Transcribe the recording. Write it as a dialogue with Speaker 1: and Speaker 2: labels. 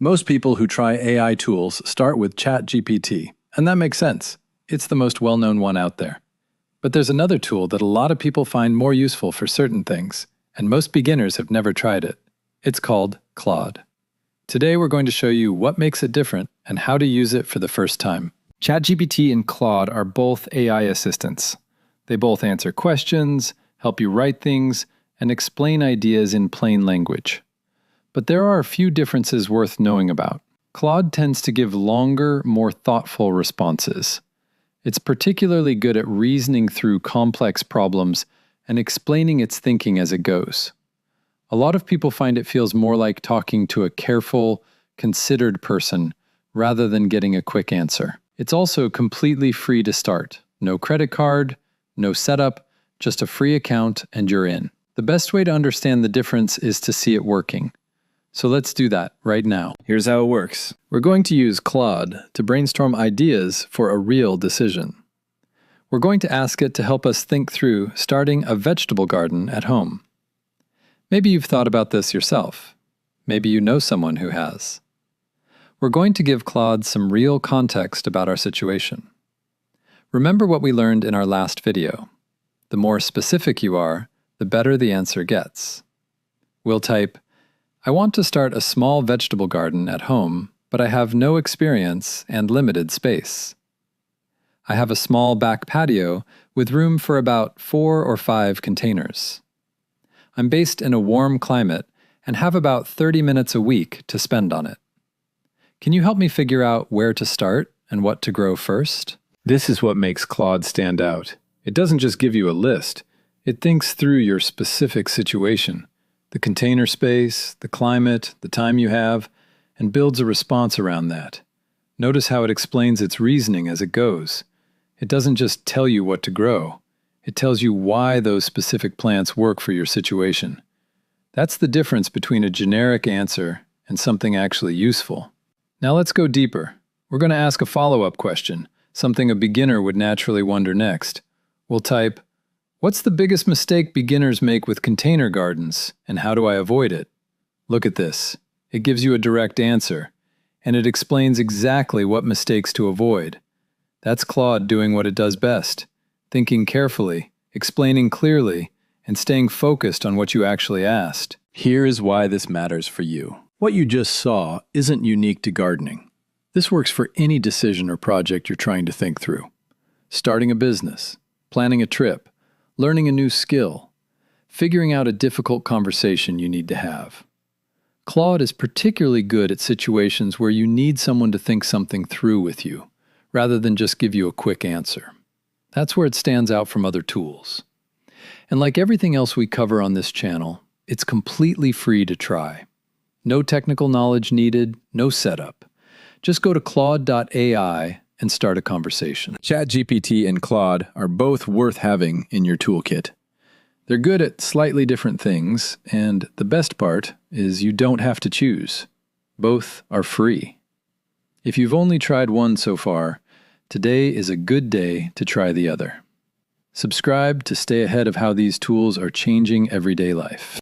Speaker 1: Most people who try AI tools start with ChatGPT, and that makes sense. It's the most well-known one out there. But there's another tool that a lot of people find more useful for certain things, and most beginners have never tried it. It's called Claude. Today we're going to show you what makes it different and how to use it for the first time.
Speaker 2: ChatGPT and Claude are both AI assistants. They both answer questions, help you write things, and explain ideas in plain language. But there are a few differences worth knowing about. Claude tends to give longer, more thoughtful responses. It's particularly good at reasoning through complex problems and explaining its thinking as it goes. A lot of people find it feels more like talking to a careful, considered person rather than getting a quick answer. It's also completely free to start. No credit card, no setup, just a free account and you're in. The best way to understand the difference is to see it working. So let's do that right now.
Speaker 1: Here's how it works. We're going to use Claude to brainstorm ideas for a real decision. We're going to ask it to help us think through starting a vegetable garden at home. Maybe you've thought about this yourself. Maybe you know someone who has. We're going to give Claude some real context about our situation. Remember what we learned in our last video. The more specific you are, the better the answer gets. We'll type, I want to start a small vegetable garden at home, but I have no experience and limited space. I have a small back patio with room for about 4 or 5 containers. I'm based in a warm climate and have about 30 minutes a week to spend on it. Can you help me figure out where to start and what to grow first? This is what makes Claude stand out. It doesn't just give you a list. It thinks through your specific situation, the container space, the climate, the time you have, and builds a response around that. Notice how it explains its reasoning as it goes. It doesn't just tell you what to grow. It tells you why those specific plants work for your situation. That's the difference between a generic answer and something actually useful. Now let's go deeper. We're going to ask a follow-up question, something a beginner would naturally wonder next. We'll type, what's the biggest mistake beginners make with container gardens, and how do I avoid it? Look at this. It gives you a direct answer, and it explains exactly what mistakes to avoid. That's Claude doing what it does best, thinking carefully, explaining clearly, and staying focused on what you actually asked. Here is why this matters for you. What you just saw isn't unique to gardening. This works for any decision or project you're trying to think through. Starting a business, planning a trip, learning a new skill, figuring out a difficult conversation you need to have. Claude is particularly good at situations where you need someone to think something through with you, rather than just give you a quick answer. That's where it stands out from other tools. And like everything else we cover on this channel, it's completely free to try. No technical knowledge needed, no setup. Just go to claude.ai and start a conversation. ChatGPT and Claude are both worth having in your toolkit. They're good at slightly different things, and the best part is you don't have to choose. Both are free. If you've only tried one so far, today is a good day to try the other. Subscribe to stay ahead of how these tools are changing everyday life.